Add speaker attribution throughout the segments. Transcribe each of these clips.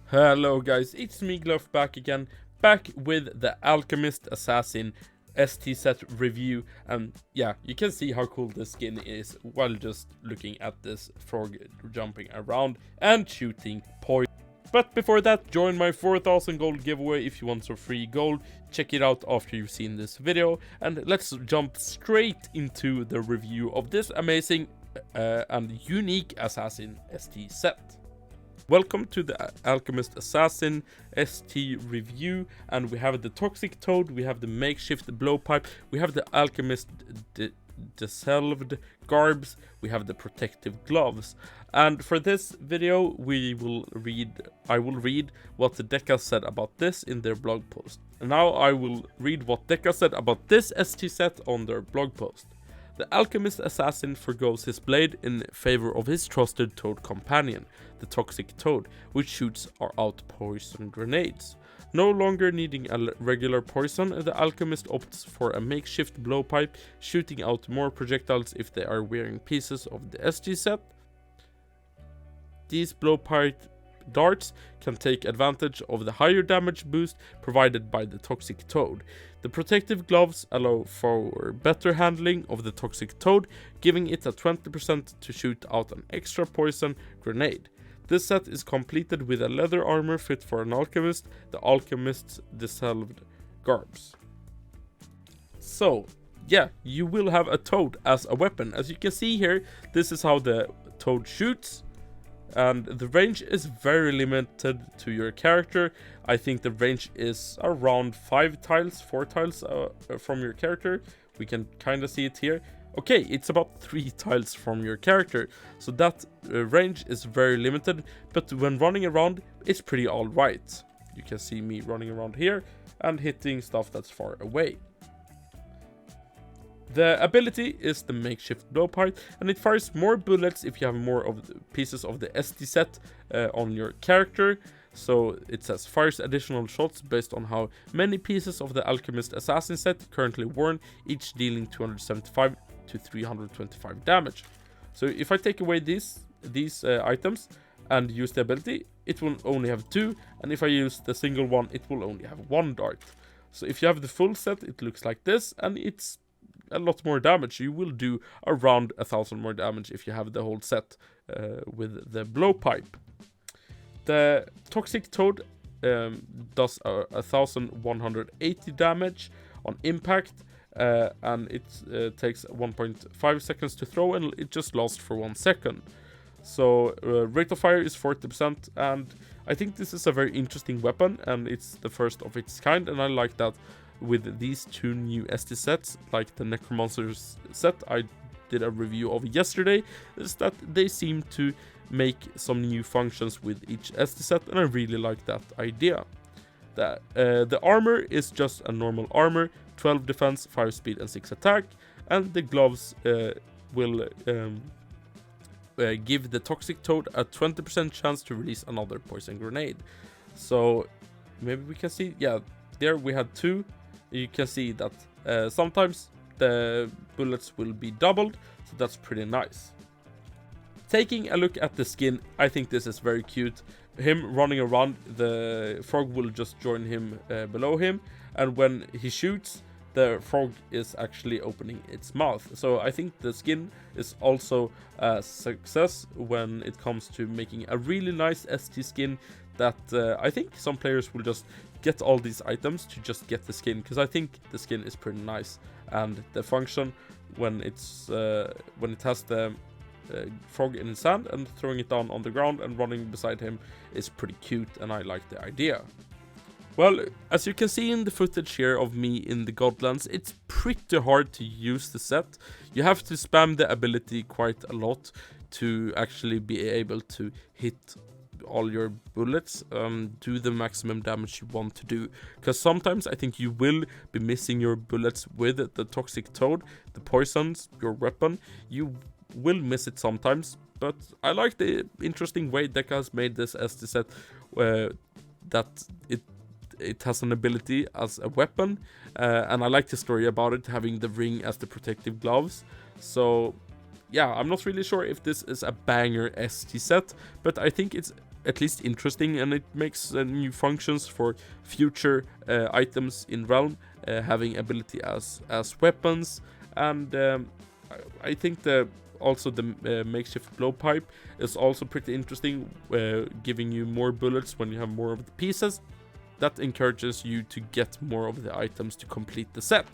Speaker 1: Hello guys, it's me Gleff back again, back with the Alchemist Assassin ST set review, and yeah, you can see how cool the skin is while just looking at this frog jumping around and shooting poison. But before that, join my 4000 gold giveaway if you want some free gold. Check it out after you've seen this video, and let's jump straight into the review of this amazing and unique Assassin ST set. Welcome to the Alchemist Assassin ST review, and we have the Toxic Toad, we have the makeshift blowpipe, we have the Alchemist dissolved garbs, we have the protective gloves. And for this video I will read what the Deca said about this in their blog post. And now I will read what Deca said about this ST set on their blog post. The Alchemist Assassin forgoes his blade in favor of his trusted toad companion, the Toxic Toad, which shoots out poison grenades. No longer needing a regular poison, the Alchemist opts for a makeshift blowpipe, shooting out more projectiles if they are wearing pieces of the SG set. These blowpipe darts can take advantage of the higher damage boost provided by the Toxic Toad. The protective gloves allow for better handling of the Toxic Toad, giving it a 20% to shoot out an extra poison grenade. This set is completed with a leather armor fit for an alchemist, the Alchemist's dissolved garbs. So, yeah, you will have a toad as a weapon. As you can see here, this is how the toad shoots. And the range is very limited to your character. I think the range is around 4 tiles from your character. We can kind of see it here. Okay, it's about 3 tiles from your character. So that range is very limited. But when running around, it's pretty alright. You can see me running around here and hitting stuff that's far away. The ability is the makeshift blowpipe, and it fires more bullets if you have more of the pieces of the SD set on your character. So it says fires additional shots based on how many pieces of the Alchemist Assassin set currently worn, each dealing 275 to 325 damage. So if I take away these items and use the ability, it will only have 2, and if I use the single one, it will only have 1 dart. So if you have the full set, it looks like this, and it's a lot more damage. You will do around 1000 more damage if you have the whole set with the blowpipe. The Toxic Toad does 1180 damage on impact, and it takes 1.5 seconds to throw, and it just lasts for 1 second. So rate of fire is 40%, and I think this is a very interesting weapon, and it's the first of its kind, and I like that with these 2 new ST sets, like the Necromancers set I did a review of yesterday, is that they seem to make some new functions with each ST set, and I really like that idea. The armor is just a normal armor, 12 defense, 5 speed and 6 attack, and the gloves will give the Toxic Toad a 20% chance to release another poison grenade. So maybe we can see, yeah, there we had 2. You can see that sometimes the bullets will be doubled, so that's pretty nice. Taking a look at the skin, I think this is very cute. Him running around, the frog will just join him below him, and when he shoots, the frog is actually opening its mouth. So I think the skin is also a success when it comes to making a really nice ST skin that I think some players will just get all these items to just get the skin, because I think the skin is pretty nice, and the function when it has the frog in his hand and throwing it down on the ground and running beside him is pretty cute, and I like the idea. Well, as you can see in the footage here of me in the Godlands, it's pretty hard to use the set. You have to spam the ability quite a lot to actually be able to hit all your bullets, do the maximum damage you want to do, because sometimes I think you will be missing your bullets with the Toxic Toad, the poisons, your weapon. You will miss it sometimes, but I like the interesting way Deca has made this ST set, that it has an ability as a weapon, and I like the story about it having the ring as the protective gloves. So yeah, I'm not really sure if this is a banger ST set, but I think it's at least interesting, and it makes new functions for future items in Realm, having ability as weapons, and I think also the makeshift blowpipe is also pretty interesting, giving you more bullets when you have more of the pieces. That encourages you to get more of the items to complete the set.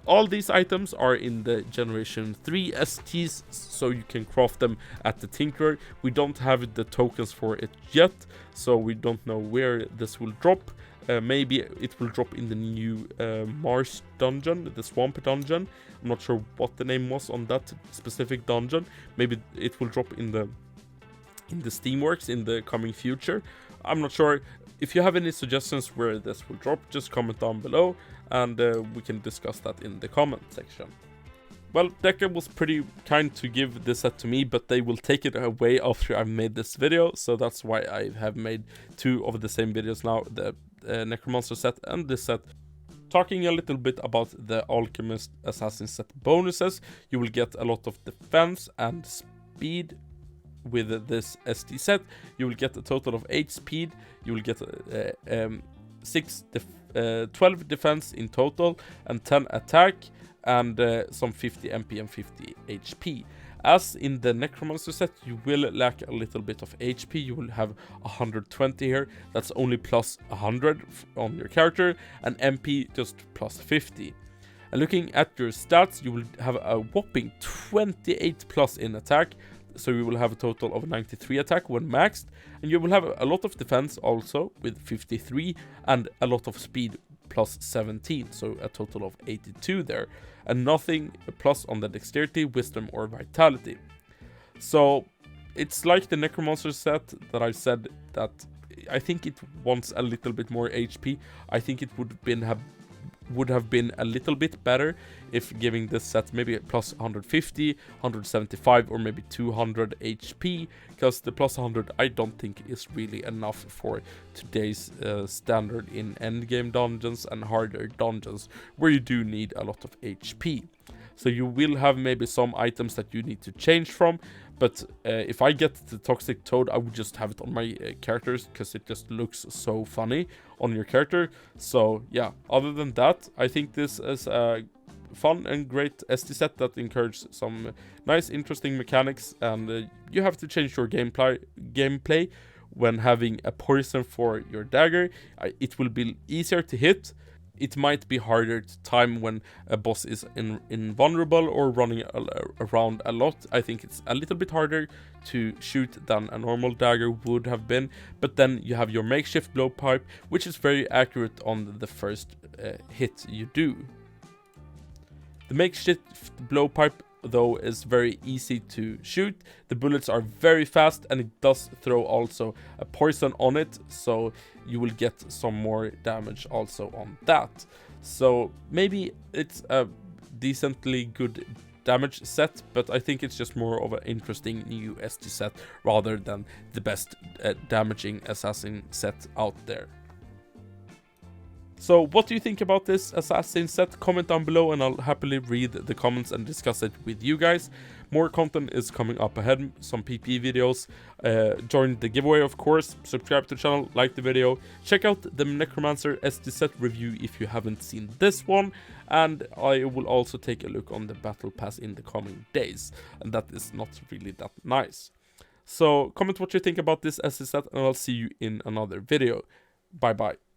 Speaker 1: All these items are in the Generation 3 STs, so you can craft them at the Tinkerer. We don't have the tokens for it yet, so we don't know where this will drop. Maybe it will drop in the new Mars dungeon, the Swamp dungeon. I'm not sure what the name was on that specific dungeon. Maybe it will drop in the Steamworks in the coming future. I'm not sure. If you have any suggestions where this will drop, just comment down below, and we can discuss that in the comment section. Well, DAGGER was pretty kind to give this set to me, but they will take it away after I've made this video, so that's why I have made 2 of the same videos now, the Necromancer set and this set. Talking a little bit about the Alchemist Assassin set bonuses, you will get a lot of defense and speed with this ST set. You will get a total of 8 speed, you will get 12 defense in total, and 10 attack, and some 50 MP and 50 HP. As in the Necromancer set, you will lack a little bit of HP. You will have 120 here, that's only plus 100 on your character, and MP just plus 50. And looking at your stats, you will have a whopping 28 plus in attack, so you will have a total of 93 attack when maxed, and you will have a lot of defense also with 53, and a lot of speed plus 17, so a total of 82 there, and nothing plus on the dexterity, wisdom or vitality. So it's like the Necromancer set that I said that I think it wants a little bit more HP. I think it would have been a little bit better if giving this set maybe plus 150, 175 or maybe 200 HP, because the plus 100 I don't think is really enough for today's standard in endgame dungeons and harder dungeons where you do need a lot of HP. So you will have maybe some items that you need to change from, but if I get the Toxic Toad, I would just have it on my characters because it just looks so funny on your character. So yeah, other than that, I think this is a fun and great ST set that encourages some nice, interesting mechanics, and you have to change your gameplay when having a poison for your dagger. It will be easier to hit. It might be harder to time when a boss is invulnerable or running around a lot. I think it's a little bit harder to shoot than a normal dagger would have been. But then you have your makeshift blowpipe, which is very accurate on the first hit you do. The makeshift blowpipe, though, is very easy to shoot. The bullets are very fast, and it does throw also a poison on it, so you will get some more damage also on that. So maybe it's a decently good damage set, but I think it's just more of an interesting new ST set rather than the best damaging assassin set out there. So what do you think about this assassin set? Comment down below and I'll happily read the comments and discuss it with you guys. More content is coming up ahead, some PP videos. Join the giveaway, of course. Subscribe to the channel, like the video. Check out the Necromancer ST set review if you haven't seen this one. And I will also take a look on the battle pass in the coming days. And that is not really that nice. So comment what you think about this ST set, and I'll see you in another video. Bye bye.